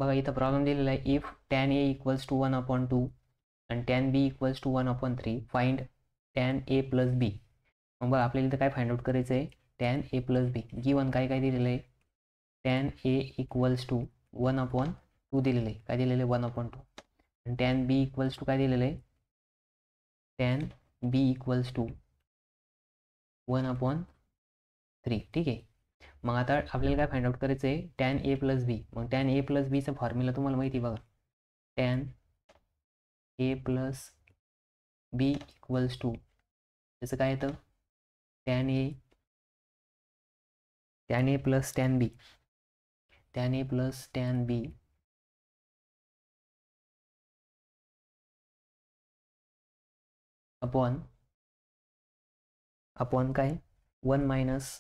बघा इथं प्रॉब्लेम दिलेला आहे, if tan a equals to 1/2 आणि tan b equals to 1/3 find tan a plus b. मग बघा आपल्याला इथं काय फाइंड आउट करायचं आहे, tan a plus b. Given काय काय दिलेलं आहे, tan a इक्वल्स टू 1/2 दिलेलं आहे, काय दिलेलं आहे 1/2. आणि tan b इक्वल्स टू काय दिलेलं आहे, tan b इक्वल्स टू 1/3. ठीक आहे. मग आता आपल्याला काय फाइंड आउट करायचं आहे, tan a प्लस बी. मग tan a प्लस बीचा फॉर्म्युला तुम्हाला माहिती आहे बघा, tan a plus B equals to त्याचं काय येतं, tan a plus tan b, tan a plus tan b upon काय 1 minus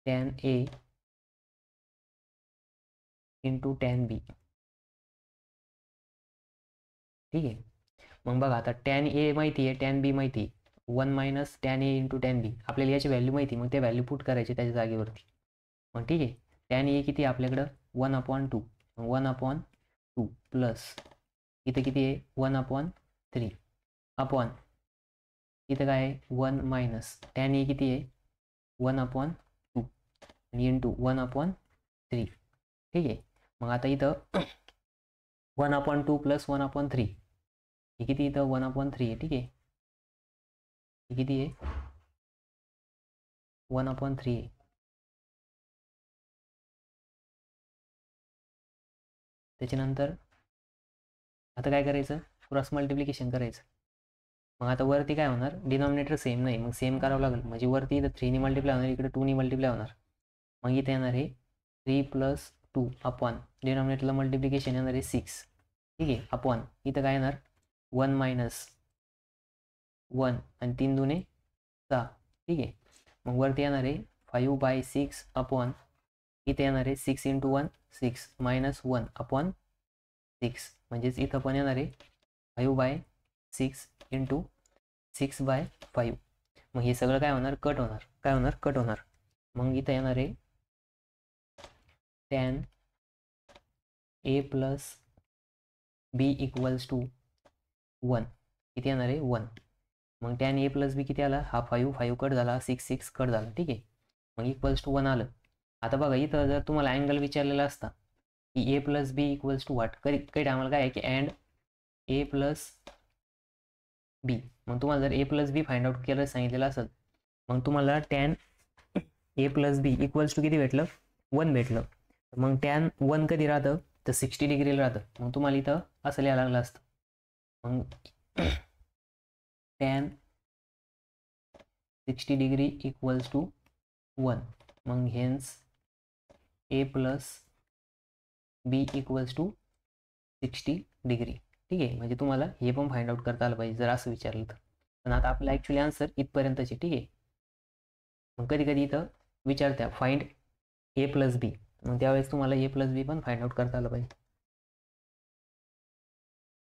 tan a into tan b. ठीक आहे. मग बघा आता tan a माहिती आहे, tan b माहिती आहे, 1 minus tan a into tan b. आपल्याला याची व्हॅल्यू माहिती, मग ते व्हॅल्यू पुट करायची त्याच्या जागेवरती. मग ठीक आहे, tan a किती आपल्याकडं 1/2, 1/2 प्लस इथं किती आहे 1/3 अपॉन इथं काय आहे 1 मायनस tan a किती आहे 1/2 आणि इंटू 1/3. ठीक आहे. मग आता इथं 1/2 प्लस 1/3 हे किती, इथं 1/3 आहे. ठीक आहे, हे किती आहे 1/3 आहे. त्याच्यानंतर आता काय करायचं, क्रॉस मल्टिप्लिकेशन करायचं. मग आता वरती काय होणार, डिनॉमिनेटर सेम नाही, मग सेम करावं लागेल. म्हणजे वरती इथं 3 ने मल्टिप्लाय होणार, इकडे 2 ने मल्टिप्लाय होणार. मग इथे येणार आहे 3 प्लस 2 अपॉन डिनॉमिनेटरला मल्टिप्लिकेशन येणार आहे 6. ठीक आहे, अपॉन इथं काय येणार 1 मायनस 1 आणि 3 दुने 6. ठीक आहे. मग वरती येणार आहे 5/6 अपॉन इथे येणार आहे 6 इंटू 1 6 मायनस 1 अपॉन 6. म्हणजेच इथं पण येणार आहे 5/6 इंटू 6/5. मग हे सगळं काय होणार, कट होणार. काय होणार, कट होणार. मग इथं येणार आहे tan a plus b equals to 1. किती येणार आहे 1. मग tan a प्लस बी किती आला, हा 5 कट झाला, 6 कट झाला. ठीक आहे. मग इक्वल्स टू 1 आलं. आता बघा इथं जर तुम्हाला अँगल विचारलेला असता की a plus B equals to what, काही आम्हाला काय आहे की अँड a प्लस बी. मग तुम्हाला जर a plus B find out केलं सांगितलेलं असेल, मग तुम्हाला tan a plus B equals to किती भेटलं, 1 भेटलं. मग tan 1 कधी राहतं, तर 60 डिग्रीला राहतं. मग तुम्हाला इथं असं लिहायला लागलं असतं, मग tan 60 डिग्री इक्वल्स टू 1. मग hence a plus B equals to 60 degree. ठीक आहे. म्हणजे तुम्हाला हे पण फाइंड आउट करता आलं पाहिजे जर असं विचारलं तर. पण आता आपलं ॲक्च्युली आन्सर इथपर्यंतचे. ठीक आहे. मग कधी कधी इथं विचारत्या फाइंड a प्लस बी, मग त्यावेळेस तुम्हाला a प्लस बी पण फाइंड आउट करता आलं पाहिजे.